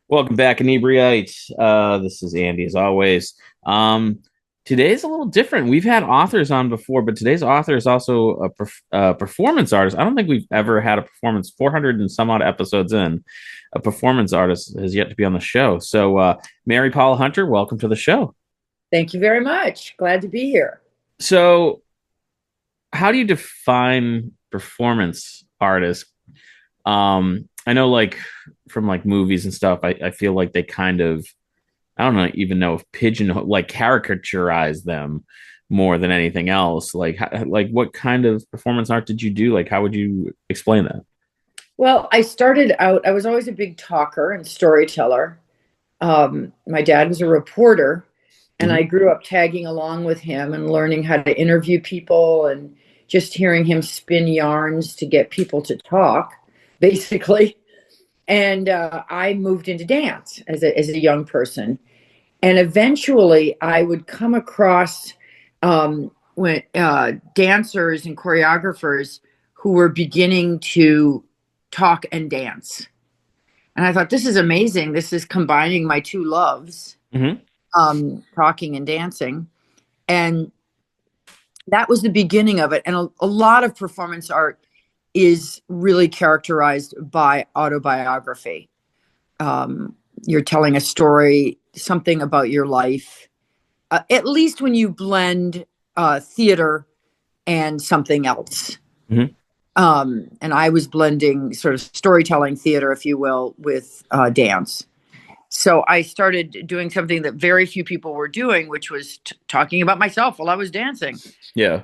Welcome back, Inebri-art. This is Andy, as always. Today's a little different. We've had authors on before, but today's author is also a performance artist. I don't think we've ever had a performance 400 and some odd episodes in. A performance artist has yet to be on the show. So, Mary Paula Hunter, welcome to the show. Thank you very much. Glad to be here. So, how do you define performance artist? I know, like from like movies and stuff, I feel like they kind of I don't know, even know if pigeonhole like caricaturize them more than anything else. Like what kind of performance art did you do? Like, how would you explain that? Well, I started out, I was always a big talker and storyteller. My dad was a reporter, and I Mm-hmm. grew up tagging along with him and learning how to interview people and just hearing him spin yarns to get people to talk, basically. And I moved into dance as a young person. And eventually I would come across when dancers and choreographers who were beginning to talk and dance. And I thought, this is amazing. This is combining my two loves, Mm-hmm. talking and dancing. And that was the beginning of it. And a lot of performance art is really characterized by autobiography. Um, you're telling a story, something about your life, at least when you blend theater and something else. Mm-hmm. And I was blending sort of storytelling theater, if you will, with dance. So I started doing something that very few people were doing, which was talking about myself while I was dancing. Yeah.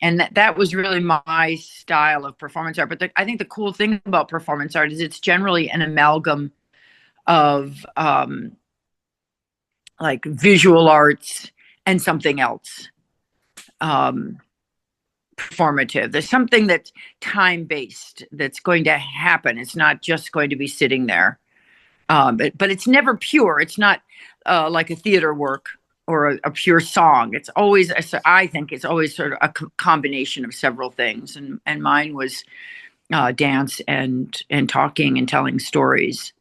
And that was really my style of performance art. But I think the cool thing about performance art is it's generally an amalgam of like visual arts and something else. Um, Performative. There's something that's time based that's going to happen. It's not just going to be sitting there. But it's never pure. It's not like a theater work or a pure song. It's always, I think, it's always sort of a combination of several things. And mine was dance and talking and telling stories.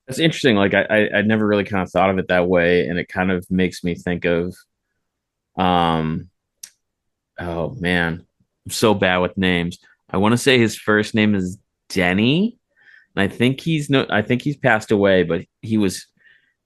That's interesting. Like I never really kind of thought of it that way, and it kind of makes me think of um oh man, I'm so bad with names. I want to say his first name is Denny. And I think he's passed away, but he was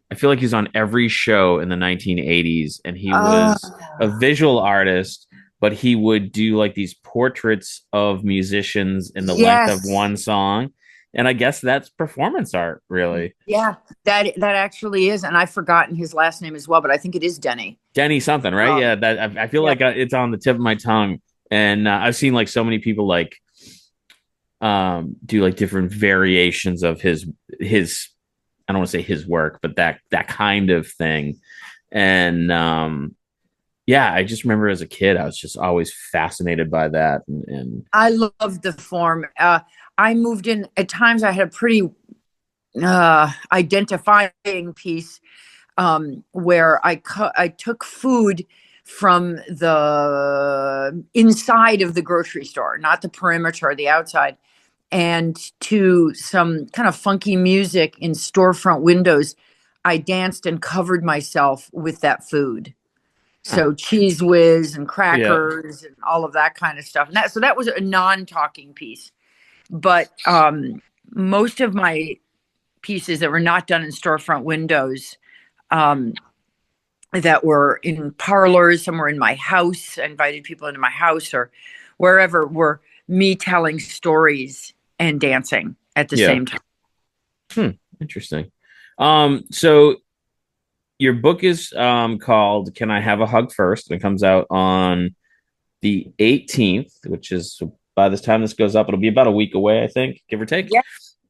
I feel like he was on every show in the 1980s, and he Uh, was a visual artist, but he would do like these portraits of musicians in the length of yes. one song. And I guess that's performance art, really. Yeah, that actually is. And I've forgotten his last name as well, but I think it is Denny. Denny something, right? Um, Yeah, that I feel yeah. like it's on the tip of my tongue. And I've seen like so many people like do like different variations of his I don't want to say his work, but that kind of thing. And yeah, I just remember as a kid, I was just always fascinated by that. And I love the form. I moved in at times. I had a pretty identifying piece where I took food from the inside of the grocery store, not the perimeter or the outside, and to some kind of funky music in storefront windows. I danced and covered myself with that food. huh, So cheese whiz and yeah, crackers and all of that kind of stuff. And that was a non-talking piece. But most of my pieces that were not done in storefront windows, um, that were in parlors, some were in my house. I invited people into my house or wherever, were me telling stories and dancing at the yeah. same time. Hmm, interesting. So your book is called "Can I Have a Hug First?" And it comes out on the 18th, which is by this time this goes up, it'll be about a week away, I think, give or take. Yeah.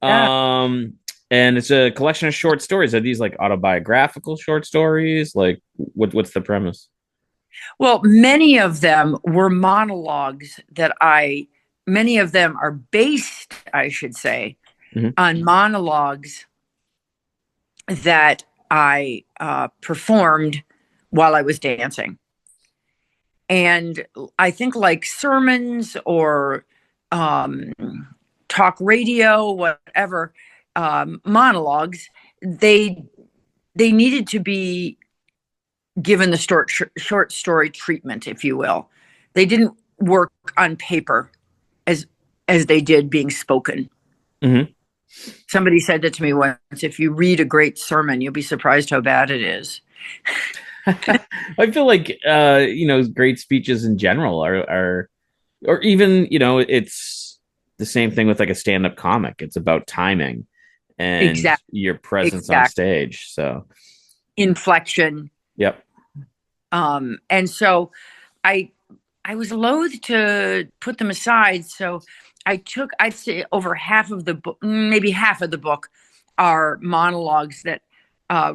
Yeah. Um, and it's a collection of short stories. Are these like autobiographical short stories? Like, what's the premise? Well, many of them were monologues many of them are based, I should say, Mm-hmm. on monologues that I performed while I was dancing. And I think, like sermons or um, talk radio, whatever, monologues, they they needed to be given the short story treatment, if you will. They didn't work on paper as they did being spoken. Hmm. Somebody said that to me once: if you read a great sermon, you'll be surprised how bad it is. I feel like great speeches in general are or even, it's the same thing with like a stand-up comic. It's about timing and Exact, your presence on exact stage. So, inflection. yep. And so I I was loath to put them aside. So I'd say over half of the book, maybe half of the book, are monologues that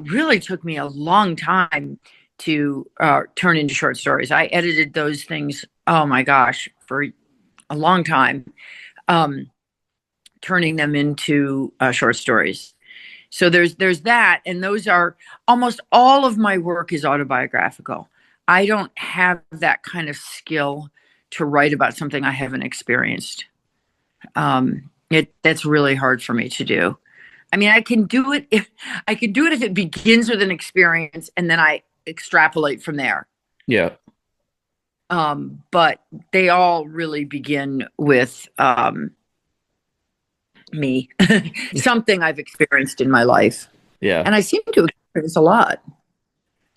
really took me a long time to turn into short stories. I edited those things, oh my gosh, for a long time, um, turning them into short stories. So there's that, and those are almost all of my work is autobiographical. I don't have that kind of skill to write about something I haven't experienced. It That's really hard for me to do. I mean, I can do it if it begins with an experience and then I extrapolate from there. Yeah. But they all really begin with me, something I've experienced in my life, Yeah. and I seem to experience a lot.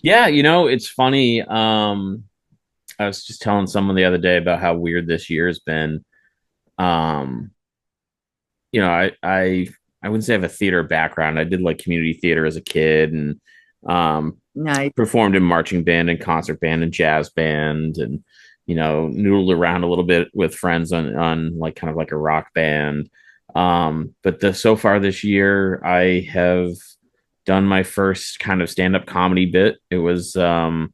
Yeah, it's funny. I was just telling someone the other day about how weird this year's been. Um, I wouldn't say I have a theater background. I did like community theater as a kid and um Nice. performed in marching band and concert band and jazz band and noodled around a little bit with friends on like kind of like a rock band. But the so far this year I have done my first kind of stand-up comedy bit. It was Cool.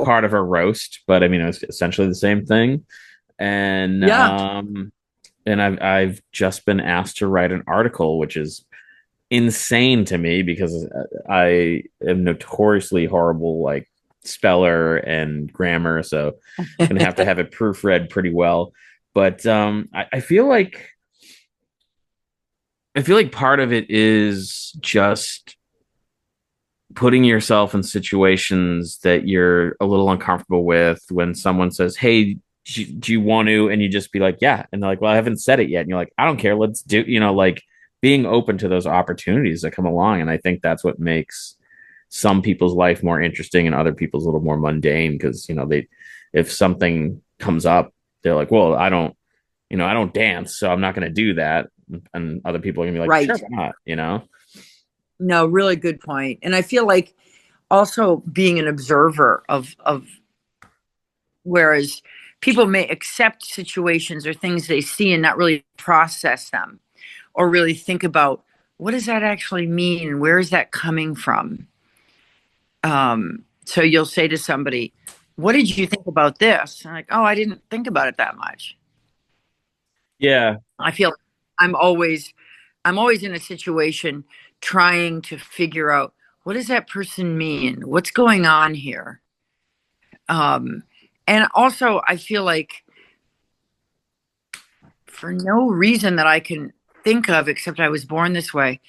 part of a roast, but I mean it was essentially the same thing. And Yeah. I've just been asked to write an article, which is insane to me because I am notoriously horrible like speller and grammar, so gonna have to have it proofread pretty well. But I feel like part of it is just putting yourself in situations that you're a little uncomfortable with when someone says, "Hey, do you want to?" And you just be like, "Yeah," and they're like, "Well, I haven't said it yet," and you're like, "I don't care, let's do," like being open to those opportunities that come along. And I think that's what makes some people's life more interesting and other people's a little more mundane because they, if something comes up, they're like, "Well, I don't dance, so I'm not going to do that," and other people are gonna be like, "Sure, Right. why not?" No, really good point. And I feel like also being an observer of whereas people may accept situations or things they see and not really process them or really think about what does that actually mean? Where is that coming from? So you'll say to somebody, "What did you think about this?" And like, "Oh, I didn't think about it that much." Yeah. I feel I'm always I'm always in a situation trying to figure out what does that person mean? What's going on here? Um, and also, I feel like for no reason that I can think of, except I was born this way,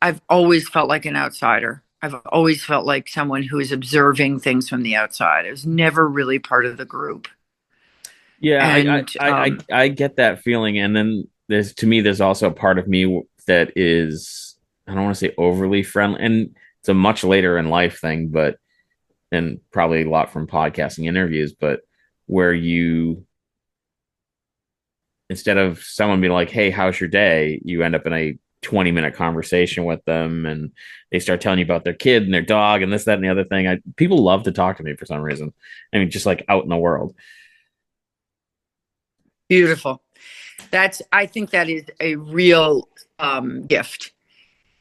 I've always felt like an outsider. I've always felt like someone who is observing things from the outside. I was never really part of the group. Yeah, And I get that feeling, and then there's also a part of me that is, I don't want to say overly friendly, and it's a much later in life thing, but and probably a lot from podcasting interviews, but where you, instead of someone being like, "Hey, how's your day?" you end up in a 20-minute conversation with them, and they start telling you about their kid and their dog and this, that, and the other thing. People love to talk to me for some reason. I mean, just like out in the world. beautiful. I think that is a real gift.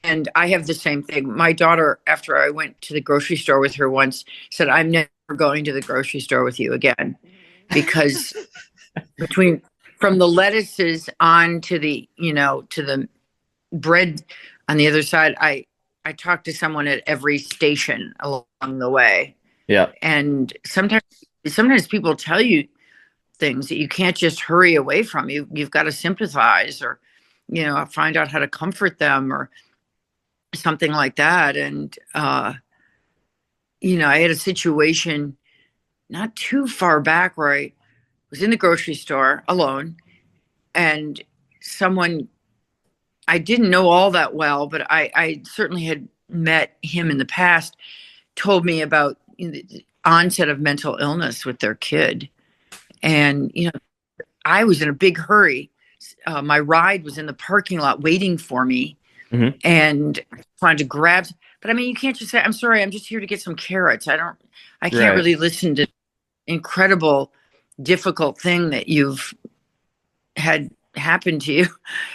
And I have the same thing. My daughter, after I went to the grocery store with her once, said, "I'm never going to the grocery store with you again." Because between from the lettuces on to to the bread on the other side, I talked to someone at every station along the way. Yeah. And sometimes people tell you things that you can't just hurry away from. You've got to sympathize or find out how to comfort them or something like that. And, I had a situation not too far back where I was in the grocery store alone, and someone I didn't know all that well, but I certainly had met him in the past, told me about the onset of mental illness with their kid. And, I was in a big hurry. My ride was in the parking lot waiting for me, Hmm. and trying to grab. But I mean, you can't just say, "I'm sorry, I'm just here to get some carrots." I can't Right. really listen to incredible, difficult thing that you've had happen to you.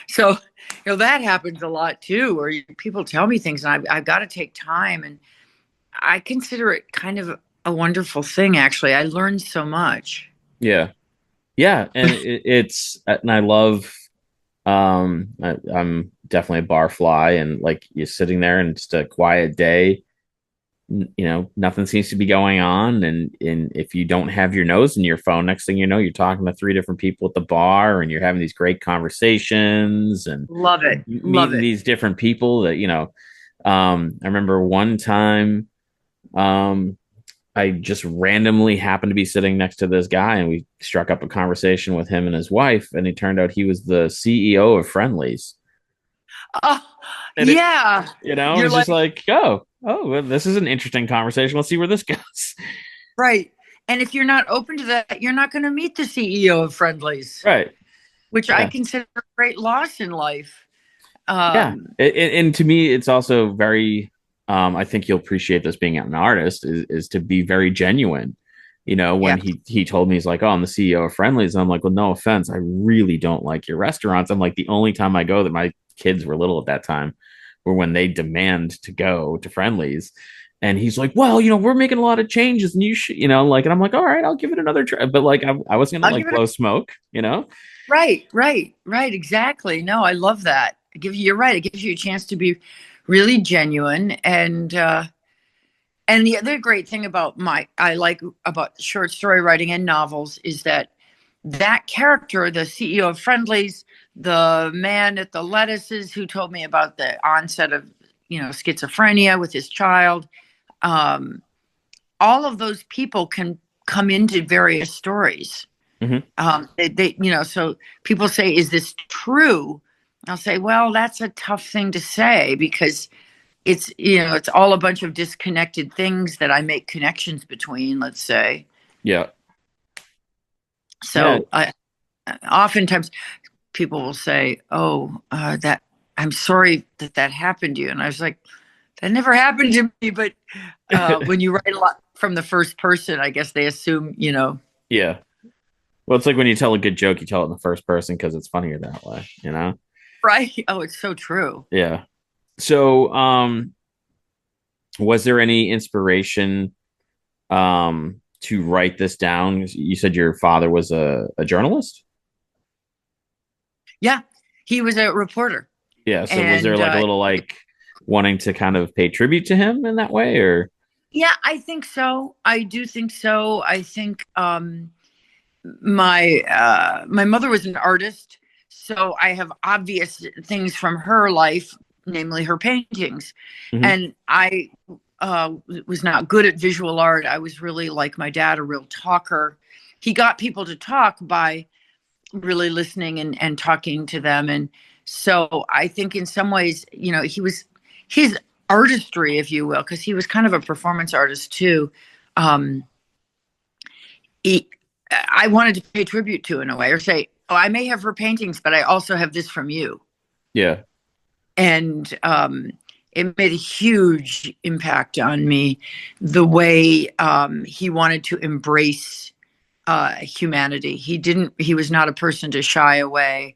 So, that happens a lot too, where people tell me things, and I've got to take time, and I consider it kind of a wonderful thing. Actually, I learned so much. Yeah. Yeah. And and I love, I'm definitely a bar fly, and like you're sitting there and just a quiet day, nothing seems to be going on. And if you don't have your nose in your phone, next thing you know, you're talking to three different people at the bar and you're having these great conversations and Love it, love meeting it. these different people that, I remember one time, um, I just randomly happened to be sitting next to this guy and we struck up a conversation with him and his wife. And it turned out he was the CEO of Friendlies. Oh, And yeah. it You're was just like, like, oh, well, this is an interesting conversation. Let's see where this goes. right. And if you're not open to that, you're not going to meet the CEO of Friendlies, Right. which I Yeah. consider a great loss in life. Yeah. Um, And to me, it's also very, I think you'll appreciate this being an artist is to be very genuine. When yeah. he told me, he's like, oh, I'm the CEO of Friendlies. And I'm like, well, no offense. I really don't like your restaurants. I'm like, the only time I go that my kids were little at that time were when they demand to go to Friendlies. And he's like, well, we're making a lot of changes and you should, and I'm like, all right, I'll give it another try. But like, I wasn't gonna I'll like give it a blow smoke. right, right, right. Exactly. No, I love that. You're right. It gives you a chance to be really genuine. And the other great thing about I like about short story writing and novels is that character, the CEO of Friendlies, the man at the lettuces who told me about the onset of, schizophrenia with his child, um, all of those people can come into various stories. Hmm. So people say, is this true? I'll say, well, that's a tough thing to say because it's all a bunch of disconnected things that I make connections between, let's say. Yeah. Yeah. So oftentimes people will say, oh, that I'm sorry that happened to you. And I was like, that never happened to me. But when you write a lot from the first person, I guess they assume, Yeah. Well, it's like when you tell a good joke, you tell it in the first person because it's funnier that way. right. Oh, it's so true. Yeah. So, was there any inspiration to write this down? You said your father was a journalist? Yeah. He was a reporter. Yeah. So was there And like a little like wanting to kind of pay tribute to him in that way or yeah, I think so. I do think so. I think my mother was an artist, so I have obvious things from her life, namely her paintings. Mhm. And I was not good at visual art. I was really like my dad, a real talker. He got people to talk by really listening and talking to them. And so I think in some ways, he was his artistry, if you will, because he was kind of a performance artist too. Um, he, I wanted to pay tribute to in a way, or say, "Oh, I may have her paintings, but I also have this from you." Yeah. And it made a huge impact on me. The way he wanted to embrace humanity. He was not a person to shy away.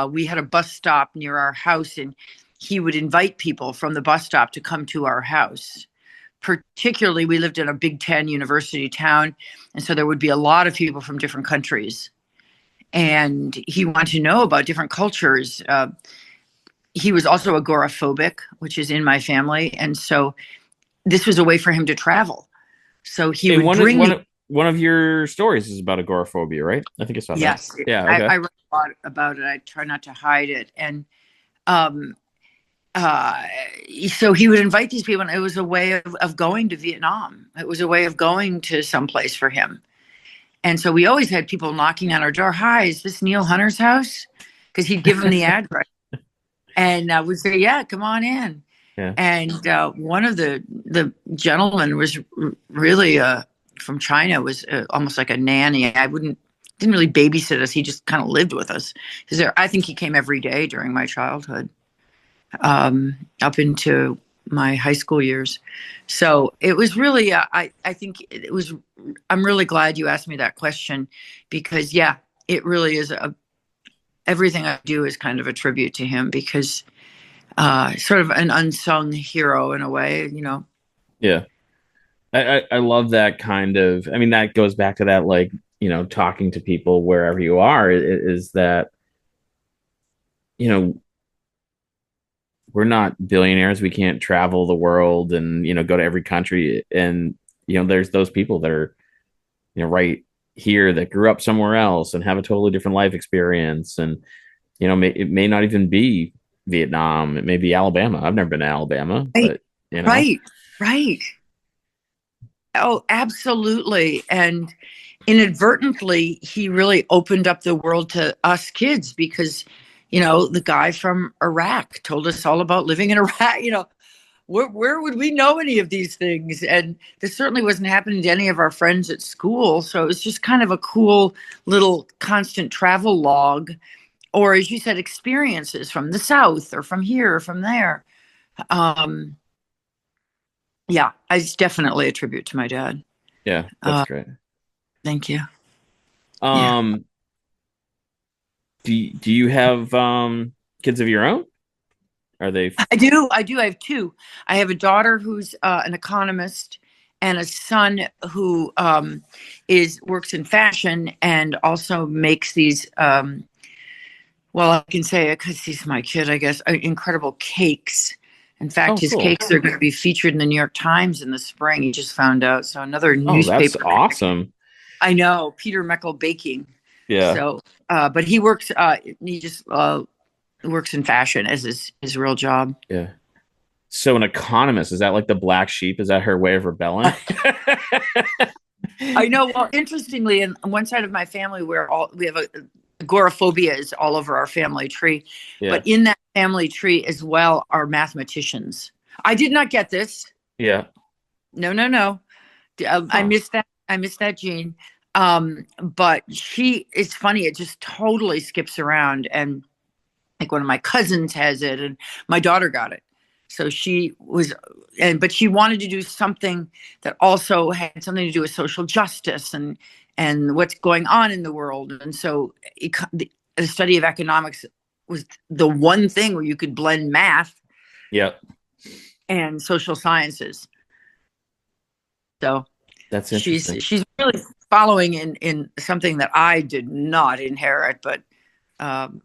We had a bus stop near our house, and he would invite people from the bus stop to come to our house. Particularly, we lived in a Big Ten university town, and so there would be a lot of people from different countries. And he wanted to know about different cultures. He was also agoraphobic, which is in my family, and so this was a way for him to travel. So he And would bring me. one of your stories is about agoraphobia, right? I think I saw that. Yes, Yeah. I, Okay. I write a lot about it. I try not to hide it. And um, uh, so he would invite these people, and it was a way of going to Vietnam. It was a way of going to someplace for him. And so we always had people knocking on our door. Hi, is this Neil Hunter's house? Because he'd give them the address. And we'd say, yeah, come on in. Yeah. And one of the gentlemen was really from China, was almost like a nanny. I wouldn't didn't really babysit us. He just kind of lived with us because I think he came every day during my childhood, up into my high school years. So it was really I think it was. I'm really glad you asked me that question because yeah, it really is a everything I do is kind of a tribute to him because sort of an unsung hero in a way, you know. Yeah. I love that kind of, I mean, that goes back to that, like, talking to people wherever you are, is that, you know, we're not billionaires. We can't travel the world and, go to every country. And, there's those people that are, right here that grew up somewhere else and have a totally different life experience. And, it may not even be Vietnam. It may be Alabama. I've never been to Alabama, Right, but, right, right. Oh, absolutely. And inadvertently, he really opened up the world to us kids because, the guy from Iraq told us all about living in Iraq. Where would we know any of these things? And this certainly wasn't happening to any of our friends at school. So it was just kind of a cool little constant travel log, or as you said, experiences from the South or from here or from there. Um, yeah, it's definitely a tribute to my dad. yeah, that's Uh, great. thank you. Yeah, Um, do you have kids of your own? Are they? I do. I do. I have two. I have a daughter who's an economist, and a son who is works in fashion and also makes these. Well, I can say it because he's my kid, I guess. Incredible cakes. In fact, Oh, his cool. cakes are going to be featured in the New York Times in the spring. He just found out. So another Oh, that's newspaper. awesome. I know, Peter Meckel Baking. Yeah, So, but he works. He just works in fashion as his real job. yeah. So an economist, is that like the black sheep? Is that her way of rebelling? I know. Well, interestingly, in one side of my family, we have agoraphobia is all over our family tree, but Yeah, in that family tree as well are mathematicians. I did not get this. yeah. No, no, no. I Huh. missed that. I missed that gene. But it's funny. It just totally skips around, and like one of my cousins has it, and my daughter got it. So she was, but she wanted to do something that also had something to do with social justice and what's going on in the world. And so the study of economics was the one thing where you could blend math Yeah, and social sciences. So that's she's interesting. she's really following in something that I did not inherit, but um,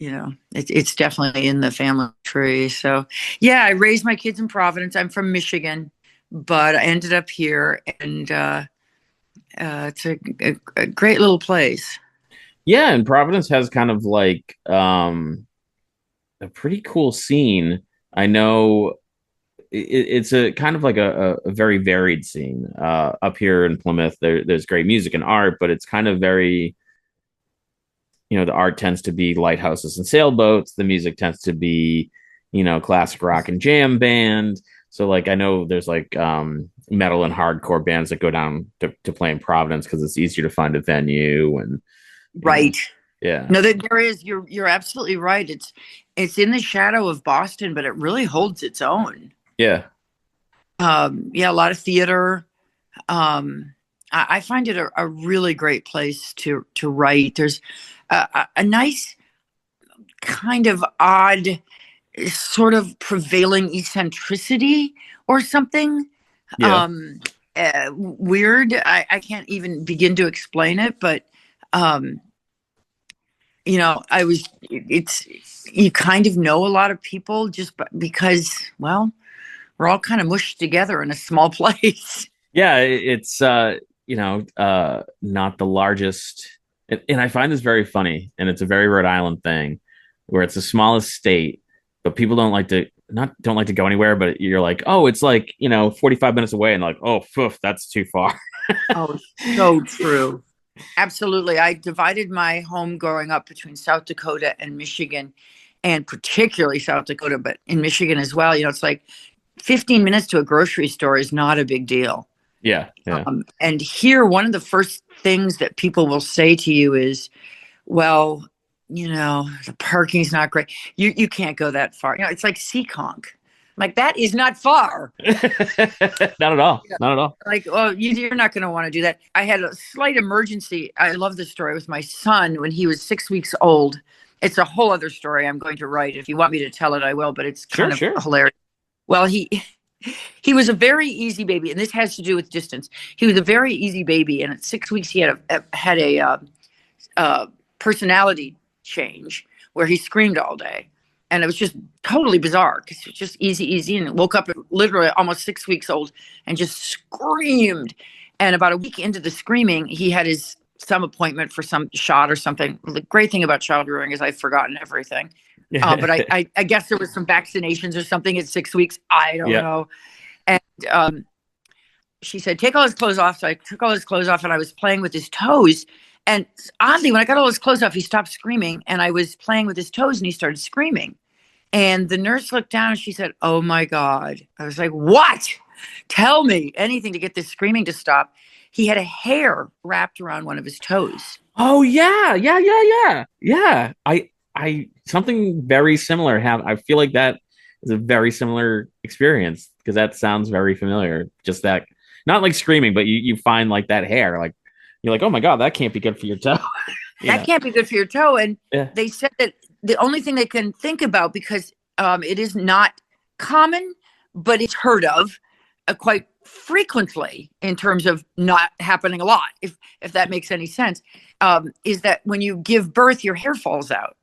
it's definitely in the family tree. So, yeah, I raised my kids in Providence. I'm from Michigan, but I ended up here, and it's a great little place. Yeah, and Providence has kind of like a pretty cool scene. I know it's a kind of like a very varied scene. Up here in Plymouth, there's great music and art, but it's kind of very, the art tends to be lighthouses and sailboats. The music tends to be, classic rock and jam band. So like I know there's like metal and hardcore bands that go down to play in Providence because it's easier to find a venue and you know Right. yeah. No, there is. You're absolutely right. It's in the shadow of Boston, but it really holds its own. Yeah. Yeah, a lot of theater. Um, I find it a really great place to write. There's a nice kind of odd sort of prevailing eccentricity or something. Yeah. um Weird. I can't even begin to explain it, but um I was it's you kind of know a lot of people just because, well, we're all kind of mushed together in a small place. Yeah, it's not the largest, and I find this very funny, and it's a very Rhode Island thing, where it's the smallest state, but people don't like to go anywhere, but you're like, oh, it's like 45 minutes away, and like, oh, poof, that's too far. Oh, so true. Absolutely. I divided my home growing up between South Dakota and Michigan, and particularly South Dakota, but in Michigan as well. It's like 15 minutes to a grocery store is not a big deal. Yeah, yeah. And here, one of the first things that people will say to you is, well, the parking's not great. You can't go that far. It's like Seekonk. Like, that is not far. Not at all. Yeah. Not at all. Like, oh, you're not going to want to do that. I had a slight emergency. I love this story with my son when he was 6 weeks old. It's a whole other story I'm going to write. If you want me to tell it, I will, but it's Sure, kind of sure. hilarious. Well, he was a very easy baby, and this has to do with distance. He was a very easy baby, and at 6 weeks, he had a personality change where he screamed all day. And it was just totally bizarre because it was just easy, easy. And woke up literally almost 6 weeks old and just screamed. And about a week into the screaming, he had some appointment for some shot or something. The great thing about child rearing is I've forgotten everything. But I guess there was some vaccinations or something at 6 weeks. I don't Yeah. know. And she said, take all his clothes off. So I took all his clothes off and I was playing with his toes. And oddly, when I got all his clothes off, he stopped screaming. And I was playing with his toes and he started screaming. And the nurse looked down and she said, oh my God. I was like, what? Tell me anything to get this screaming to stop. He had a hair wrapped around one of his toes. Oh yeah, yeah, yeah, yeah, yeah. I something very similar I feel like that is a very similar experience because that sounds very familiar. Just that, not like screaming, but you find like that hair, like you're like, oh my God, that can't be good for your toe. That Yeah, can't be good for your toe. And yeah, they said that the only thing they can think about, because it is not common, but it's heard of quite frequently in terms of not happening a lot, if that makes any sense, is that when you give birth, your hair falls out.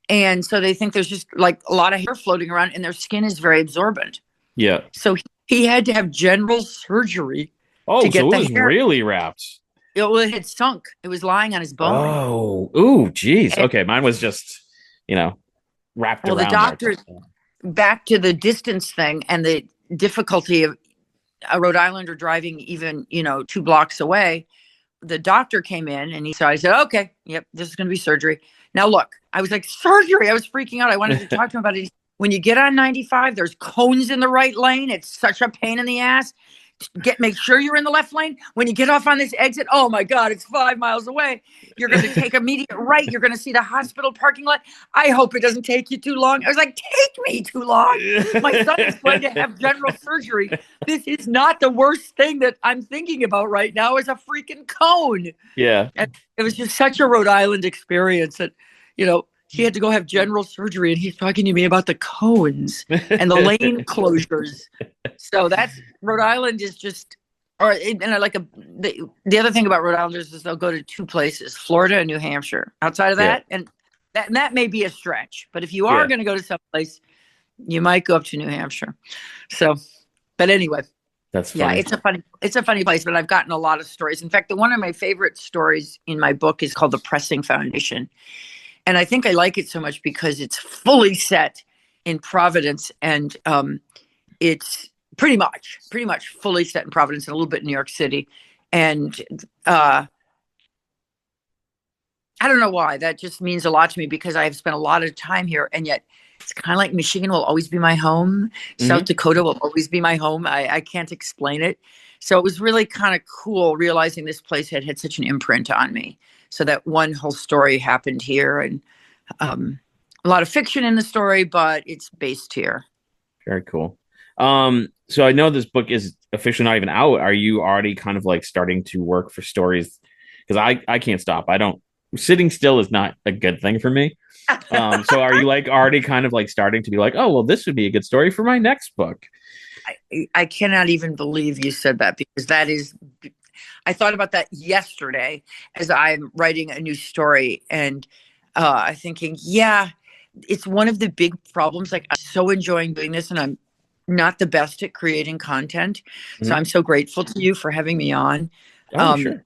And so they think there's just like a lot of hair floating around and their skin is very absorbent. yeah. So he had to have general surgery to Oh, so get it the was hair. really wrapped. It had sunk. It was lying on his bone. Oh, ooh, geez. And Okay, mine was just you know wrapped well, the around there. doctor, back to the distance thing and the difficulty of a Rhode Islander driving even, 2 blocks away. The doctor came in and I said, okay, yep, this is going to be surgery. Now, look, I was like, surgery. I was freaking out. I wanted to talk to him about it. When you get on 95, there's cones in the right lane. It's such a pain in the ass. Make sure you're in the left lane. When you get off on this exit, oh my God, it's 5 miles away. You're going to take immediate right. You're going to see the hospital parking lot. I hope it doesn't take you too long. I was like, take me too long. My son is going to have general surgery. This is not the worst thing that I'm thinking about right now is a freaking cone. Yeah. And it was just such a Rhode Island experience that, he had to go have general surgery and he's talking to me about the cones and the lane closures. So that's Rhode Island is just, and I like the other thing about Rhode Islanders is they'll go to 2 places, Florida and New Hampshire. Outside of Yeah. that, and that may be a stretch, but if you are Yeah. going to go to some place, you might go up to New Hampshire. So, but anyway, That's yeah, funny. it's a funny place, but I've gotten a lot of stories. In fact, one of my favorite stories in my book is called The Pressing Foundation. And I think I like it so much because it's fully set in Providence, and it's pretty much fully set in Providence and a little bit in New York City. And I don't know why. That just means a lot to me because I've spent a lot of time here, and yet it's kind of like Michigan will always be my home. South Hmm. Dakota will always be my home. I can't explain it. So it was really kind of cool realizing this place had such an imprint on me. So that one whole story happened here, and um, a lot of fiction in the story, but it's based here. Very cool. So I know this book is officially not even out. Are you already kind of like starting to work for stories? Because I can't stop. I don't Sitting still is not a good thing for me. So are you like already kind of like starting to be like, oh well, this would be a good story for my next book? I cannot even believe you said that because that is, I thought about that yesterday as I'm writing a new story and I'm thinking, yeah, it's one of the big problems. Like, I'm so enjoying doing this and I'm not the best at creating content. So Mhm. I'm so grateful to you for having me on. Oh, Um, sure.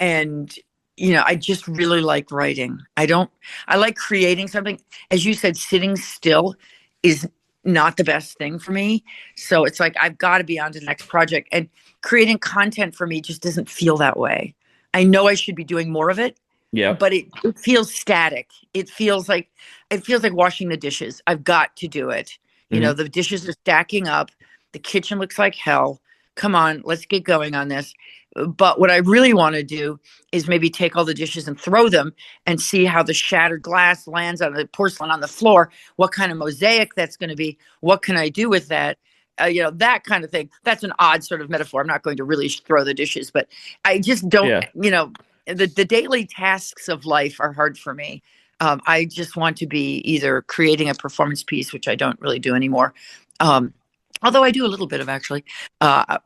and I just really like writing. I like creating something. As you said, sitting still is not the best thing for me. So it's like I've got to be on to the next project, and creating content for me just doesn't feel that way. I know I should be doing more of it, Yep. but it feels static. It feels like washing the dishes. I've got to do it. Hmm. The dishes are stacking up. The kitchen looks like hell. Come on, let's get going on this. But what I really want to do is maybe take all the dishes and throw them and see how the shattered glass lands on the porcelain on the floor, what kind of mosaic that's going to be, what can I do with that? That kind of thing. That's an odd sort of metaphor. I'm not going to really throw the dishes, but I just don't, Yeah. the daily tasks of life are hard for me. I just want to be either creating a performance piece, which I don't really do anymore. Um, Although I do a little bit of actually uh,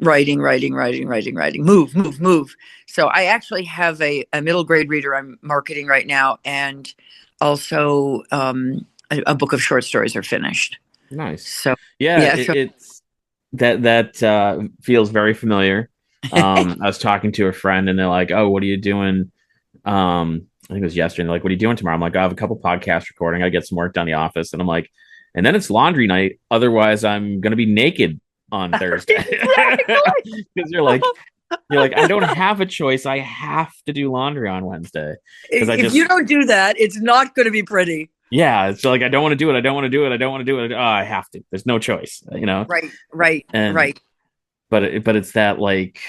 writing, move, move, move. So I actually have a middle grade reader I'm marketing right now, and also a book of short stories are finished. Nice. So Yeah, yeah, so it's that feels very familiar. I was talking to a friend and they're like, "Oh, what are you doing?" I think it was yesterday. And they're like, "What are you doing tomorrow?" I'm like, "I have a couple podcasts recording. I get some work done in the office." And I'm like, "And then it's laundry night. Otherwise, I'm gonna be naked on Thursday." exactly. Because you're like, I don't have a choice. I have to do laundry on Wednesday because I If you just don't do that, it's not going to be pretty. yeah. It's like I don't want to do it. I don't want to do it. I don't want to do it. Oh, I have to. There's no choice. Right, right, And right. but it's that like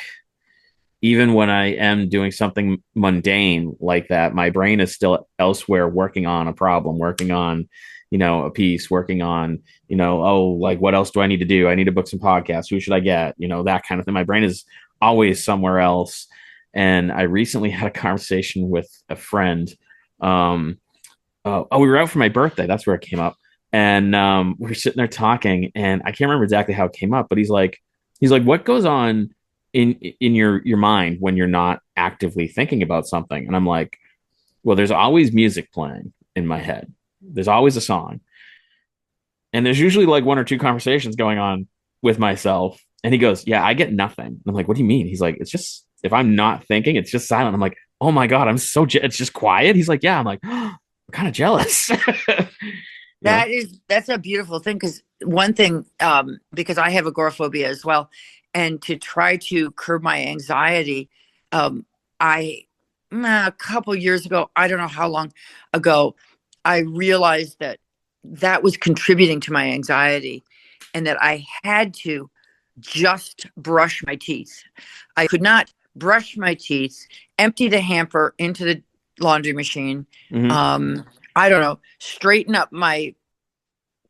even when I am doing something mundane like that, my brain is still elsewhere working on a problem, working on, a piece, working on, oh, like what else do I need to do? I need to book some podcasts. Who should I get? That kind of thing. My brain is always somewhere else. And I recently had a conversation with a friend. We were out for my birthday. That's where it came up. And we were sitting there talking, and I can't remember exactly how it came up, but he's like, what goes on in your mind when you're not actively thinking about something? And I'm like, well, there's always music playing in my head. There's always a song, and there's usually like one or two conversations going on with myself. And he goes, yeah, I get nothing. And I'm like, what do you mean? He's like, it's just if I'm not thinking, it's just silent. I'm like, oh my god, it's just quiet. He's like, yeah. I'm like, oh, I'm kind of jealous. you know That's a beautiful thing, because one thing, because I have agoraphobia as well, and to try to curb my anxiety, um, I a couple years ago, I don't know how long ago, I realized that that was contributing to my anxiety, and that I had to just brush my teeth. I could not brush my teeth, empty the hamper into the laundry machine. hmm I don't know, straighten up my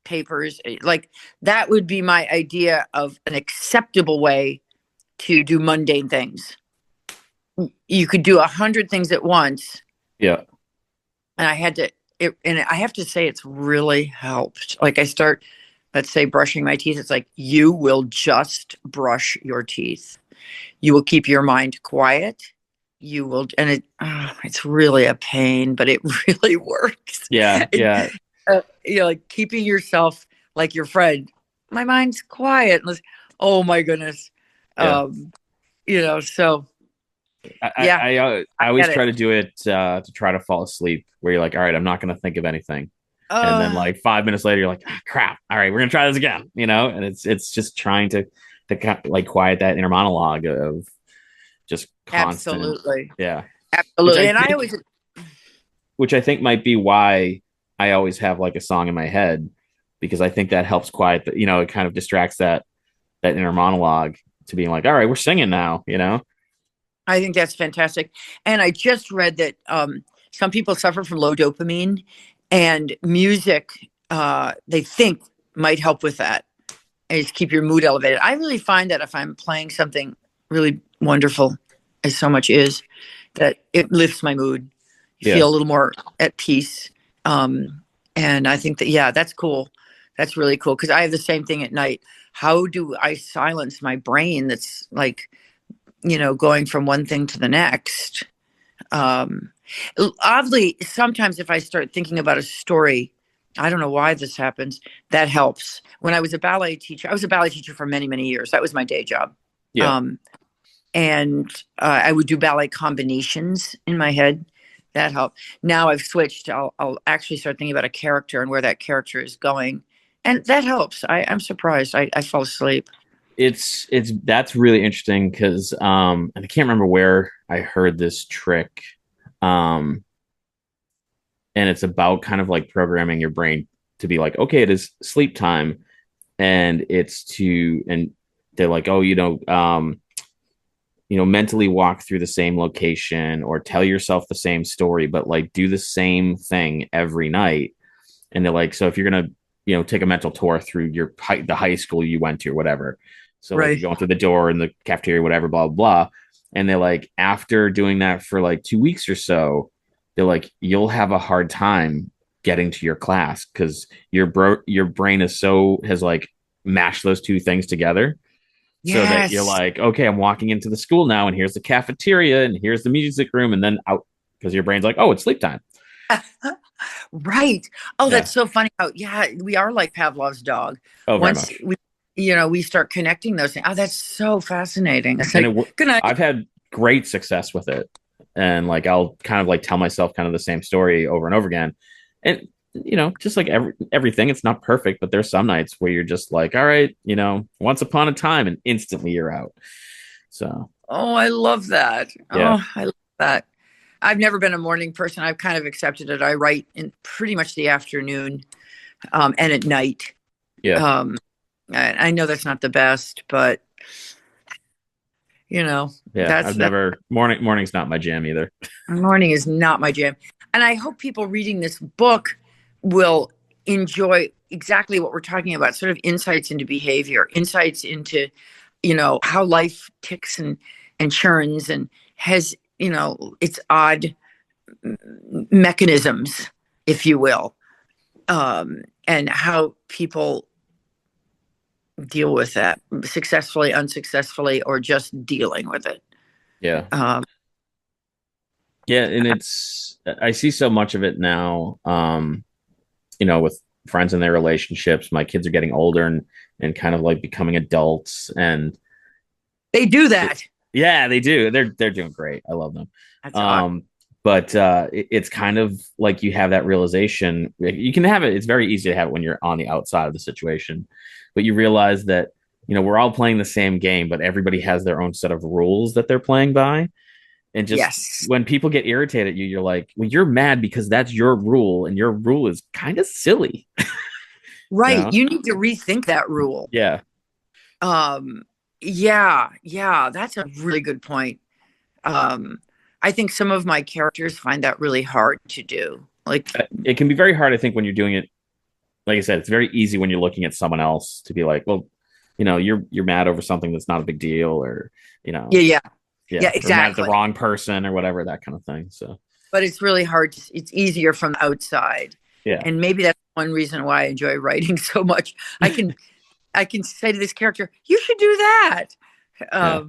papers. Like, that would be my idea of an acceptable way to do mundane things. You could do 100 things at once, yeah. and I have to say it's really helped. Like, I start, let's say, brushing my teeth. It's like, you will just brush your teeth. You will keep your mind quiet. You will, and it's really a pain, but it really works. Yeah, It, yeah, like keeping yourself like your friend. My mind's quiet. Oh my goodness. yeah. Um, so I, I, yeah, I, uh, I I always get try it. to do it to try to fall asleep. Where you're like, all right, I'm not going to think of anything, and then Oh, like 5 minutes later, you're like, ah, crap. All right, we're gonna try this again. And it's just trying to like quiet that inner monologue of just constant, absolutely. yeah. Which I Absolutely. And I think, always, which I think might be why I always have like a song in my head because I think that helps quiet it kind of distracts that inner monologue to being like, all right, we're singing now. I think that's fantastic. And I just read that some people suffer from low dopamine, and music, they think, might help with that, and just keep your mood elevated. I really find that if I'm playing something really wonderful, as so much is, that it lifts my mood. You Yeah. feel a little more at peace. Um, and I think that, yeah, that's cool. That's really cool, because I have the same thing at night. How do I silence my brain that's like, going from one thing to the next? Um, Oddly, sometimes if I start thinking about a story, I don't know why this happens. That helps. When I was a ballet teacher, I was a ballet teacher for many, many years. That was my day job. Yeah. Um, and I would do ballet combinations in my head. That helped. Now I've switched. I'll actually start thinking about a character and where that character is going, and that helps. I'm surprised. I fall asleep. It's that's really interesting because and I can't remember where I heard this trick. Um and it's about kind of like programming your brain to be like, okay, it is sleep time, and it's to and they're like, oh, mentally walk through the same location or tell yourself the same story, but like do the same thing every night. And they're like, so if you're gonna, take a mental tour through the high school you went to or whatever. So like Right. you're going through the door in the cafeteria, whatever, blah, blah, blah. And they're like, after doing that for like 2 weeks or so, they're like, you'll have a hard time getting to your class because your brain has like mashed those two things together so that you're Yes. like, okay, I'm walking into the school now, and here's the cafeteria, and here's the music room, and then out because your brain's like, oh, it's sleep time. Right. Oh, Yeah. that's so funny. Oh, yeah, we are like Pavlov's dog. Oh, very Once much. we start connecting those things. Oh, that's so fascinating. It's And like, good night. I've had great success with it, and like I'll kind of like tell myself kind of the same story over and over again, and just like everything, it's not perfect, but there's some nights where you're just like, all right, once upon a time, and instantly you're out. So Oh, I love that. yeah, Oh, I love that. I've never been a morning person. I've kind of accepted it. I write in pretty much the afternoon, and at night. yeah, Um, I know that's not the best, but yeah. I've that never morning's not my jam either. morning is not my jam. And I hope people reading this book will enjoy exactly what we're talking about, sort of insights into behavior, insights into, how life ticks and churns and has, its odd mechanisms, if you will, and how people deal with that successfully, unsuccessfully, or just dealing with it. Yeah, Um, yeah, and I see so much of it now. With friends and their relationships. My kids are getting older and kind of like becoming adults, and they do it, that. yeah, they do. They're doing great. I love them. That's odd. But it's kind of like you have that realization. You can have it. It's very easy to have it when you're on the outside of the situation, but you realize that we're all playing the same game, but everybody has their own set of rules that they're playing by. And just Yes. when people get irritated at you, you're like, well, you're mad because that's your rule, and your rule is kind of silly. you Right. know? You need to rethink that rule. Yeah. Um, yeah, yeah, that's a really good point. Um, I think some of my characters find that really hard to do. Like, It can be very hard, I think, when you're doing it. Like I said, it's very easy when you're looking at someone else to be like, well, you're mad over something that's not a big deal, or yeah, yeah, yeah, yeah, or mad at the exactly. wrong person or whatever, that kind of thing. So But it's really hard. It's easier from the outside. yeah, And maybe that's one reason why I enjoy writing so much. I can say to this character, you should do that. yeah.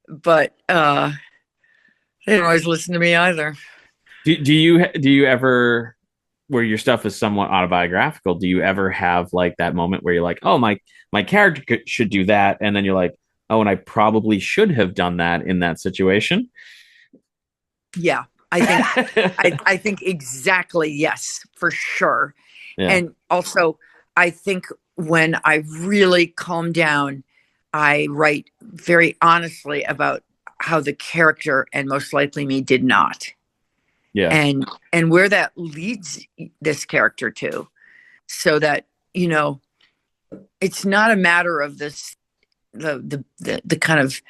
But they don't always listen to me either. Do you ever, where your stuff is somewhat autobiographical, do you ever have like that moment where you're like, oh, my character should do that, and then you're like, oh, and I probably should have done that in that situation? Yeah. I think exactly, yes, for sure. Yeah, And also, I think when I really calm down, I write very honestly about how the character and most likely me did not. yeah, And where that leads this character to, so that, you know, it's not a matter of this the kind of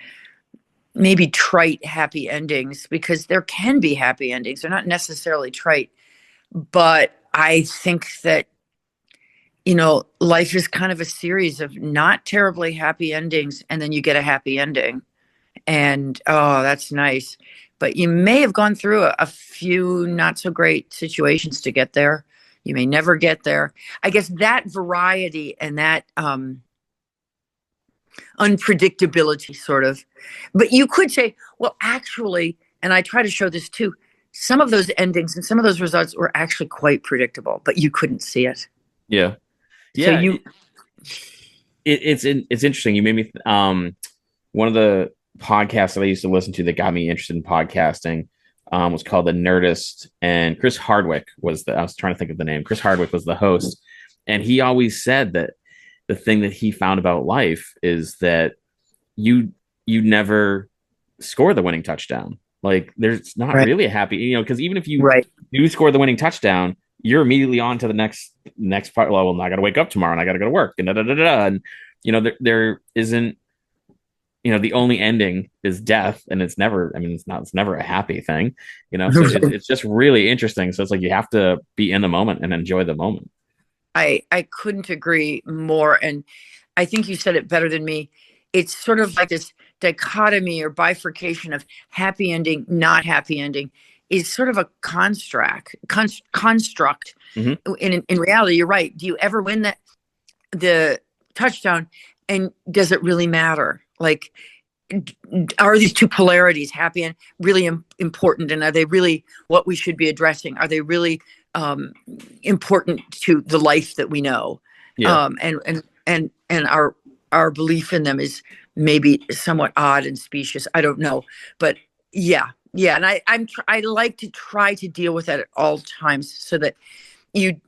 maybe trite happy endings, because there can be happy endings. They're not necessarily trite, but I think that life is kind of a series of not terribly happy endings, and then you get a happy ending. And oh, that's nice. But you may have gone through a few not so great situations to get there. You may never get there. I guess that variety and that unpredictability, sort of. But you could say, well, actually, and I try to show this too, some of those endings and some of those results were actually quite predictable, but you couldn't see it. Yeah. So Yeah. you It's interesting. You made me, one of the podcasts that I used to listen to that got me interested in podcasting, was called The Nerdist, and Chris Hardwick was I was trying to think of the name. Chris Hardwick was the host, and he always said that the thing that he found about life is that you you never score the winning touchdown. Like there's not right, really a happy, because even if you right. do score the winning touchdown, you're immediately on to the next part. Well, I got to wake up tomorrow and I got to go to work and da da da da. And there isn't, the only ending is death, and it's never. I mean, it's never a happy thing. So it's just really interesting. So it's like you have to be in the moment and enjoy the moment. I couldn't agree more. And I think you said it better than me. It's sort of like this dichotomy or bifurcation of happy ending, not happy ending is sort of a construct. Hmm. In reality, you're right. Do you ever win the touchdown, and does it really matter? Like, are these two polarities, happy and really important, and are they really what we should be addressing? Are they really important to the life that we know? Yeah. And our belief in them is maybe somewhat odd and specious. I don't know, but yeah, yeah. And I like to try to deal with that at all times, so that you,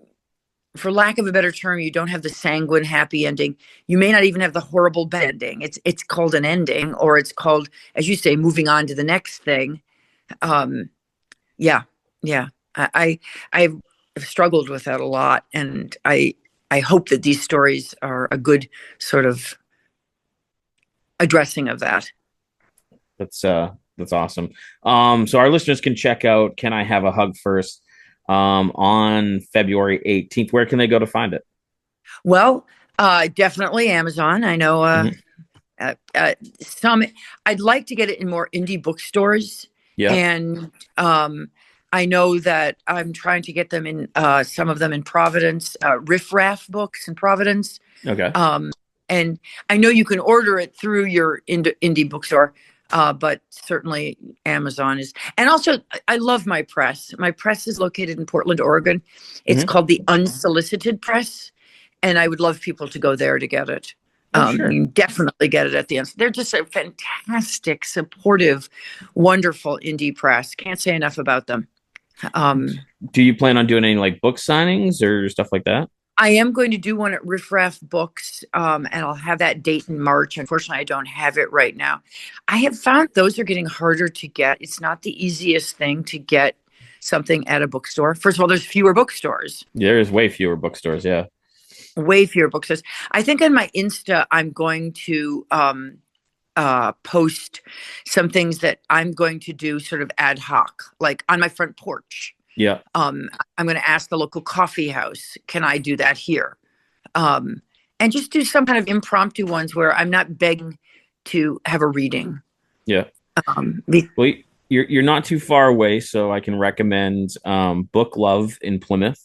for lack of a better term, you don't have the sanguine happy ending. You may not even have the horrible bad ending. It's called an ending, or it's called, as you say, moving on to the next thing. Um, yeah, yeah. I've struggled with that a lot, and I hope that these stories are a good sort of addressing of that. That's awesome. So our listeners can check out "Can I Have a Hug First" on February 18th. Where can they go to find it? Well, definitely Amazon. I know Hmm. some. I'd like to get it in more indie bookstores, Yeah. and I know that I'm trying to get them in some of them in Providence, Riff Raff Books in Providence. Okay. Um, and I know you can order it through your indie bookstore, but certainly Amazon is. And also, I love my press. My press is located in Portland, Oregon. It's Hmm. called the Unsolicited Press, and I would love people to go there to get it. Oh, sure. You definitely get it at the end. They're just a fantastic, supportive, wonderful indie press. Can't say enough about them. Um, Do you plan on doing any like book signings or stuff like that? I am going to do one at Riff Raff Books, and I'll have that date in March. Unfortunately, I don't have it right now. I have found those are getting harder to get. It's not the easiest thing to get something at a bookstore. First of all, there's fewer bookstores, There's way fewer bookstores. Yeah. way fewer bookstores. I think on my Insta, I'm going to post some things that I'm going to do sort of ad hoc, like on my front porch. Yeah. Um, I'm going to ask the local coffee house, can I do that here? Um, and just do some kind of impromptu ones where I'm not begging to have a reading. Yeah. Um, Well, you're not too far away, so I can recommend Book Love in Plymouth.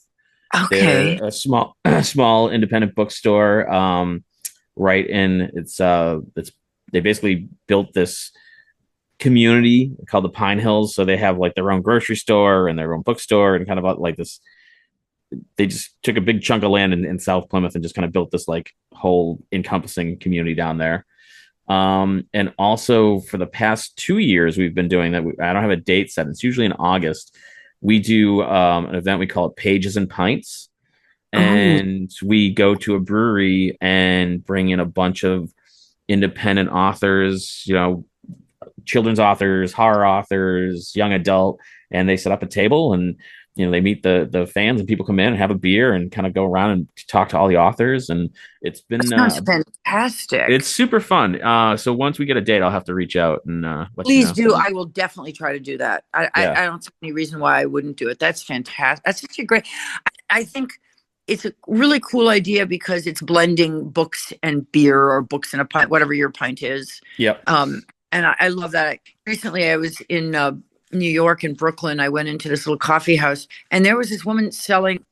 They're okay. a small small independent bookstore. Right in it's they basically built this community called the Pine Hills, so they have like their own grocery store and their own bookstore and kind of like this. They just took a big chunk of land in South Plymouth and just kind of built this like whole encompassing community down there. And also for the past 2 years, we've been doing that. I don't have a date set. It's usually in August. We do an event. We call it Pages and Pints, Oh, and we go to a brewery and bring in a bunch of independent authors, children's authors, horror authors, young adult, and they set up a table and they meet the fans, and people come in and have a beer and kind of go around and talk to all the authors, and it's that been sounds fantastic. it's super fun. So once we get a date, I'll have to reach out and let you Please know. do. I will definitely try to do that. Yeah. I don't see any reason why I wouldn't do it. That's fantastic. That's such a great. I think it's a really cool idea because it's blending books and beer, or books and a pint, whatever your pint is. Yep. Um, and I love that. Recently, I was in New York and Brooklyn. I went into this little coffee house, and there was this woman selling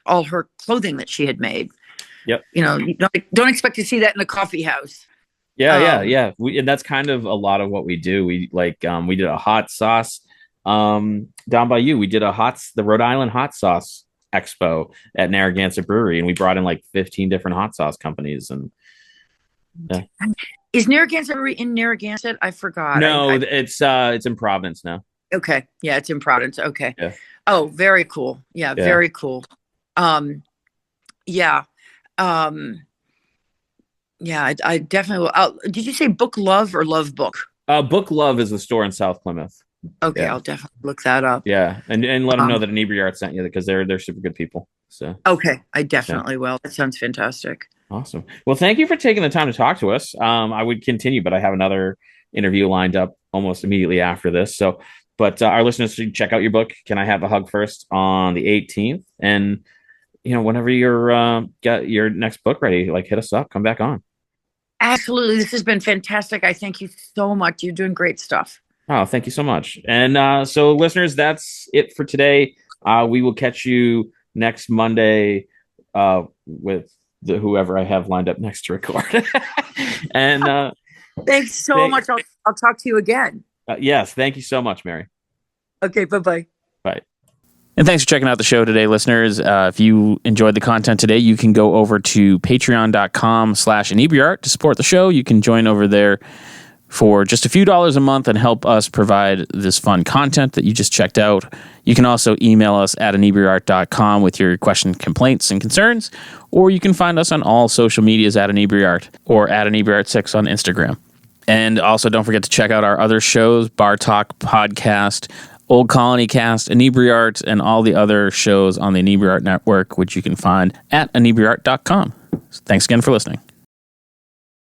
all her clothing that she had made. Yep. You don't expect to see that in a coffee house. Yeah, yeah, Um, yeah. And that's kind of a lot of what we do. We did a hot sauce down by you. We did the Rhode Island hot sauce expo at Narragansett Brewery, and we brought in like 15 different hot sauce companies. And yeah. Is Narragansett in Narragansett? I forgot. No, it's in Providence now. Okay. Yeah, it's in Providence. Okay. Yeah. Oh, very cool. Yeah, Yeah. very cool. Yeah. Yeah, I definitely will. Did you say Book Love or Love Book? Book Love is the store in South Plymouth. Okay, Yeah. I'll definitely look that up. Yeah, and let them know Um, that Inebri-art sent you because they're super good people. So okay, I yeah, definitely will. That sounds fantastic. awesome. Well, thank you for taking the time to talk to us. I would continue, but I have another interview lined up almost immediately after this. So, but our listeners should check out your book. Can I Have a Hug First on the 18th? And whenever you're got your next book ready, like hit us up, come back on. Absolutely. This has been fantastic. I thank you so much. You're doing great stuff. Oh, thank you so much. And so, listeners, that's it for today. We will catch you next Monday with whoever I have lined up next to record. and Thanks so much. I'll talk to you again. Yes, thank you so much, Mary. Okay, bye-bye. Bye. And thanks for checking out the show today, listeners. If you enjoyed the content today, you can go over to patreon.com/Inebri-art to support the show. You can join over there for just a few dollars a month and help us provide this fun content that you just checked out. You can also email us at Inebri-art.com with your questions, complaints, and concerns, or you can find us on all social medias at Inebri-art or at Inebri-art6 on Instagram. And also don't forget to check out our other shows, Bar Talk Podcast, Old Colony Cast, Inebri-art, and all the other shows on the Inebri-art Network, which you can find at Inebri-art.com. Thanks again for listening.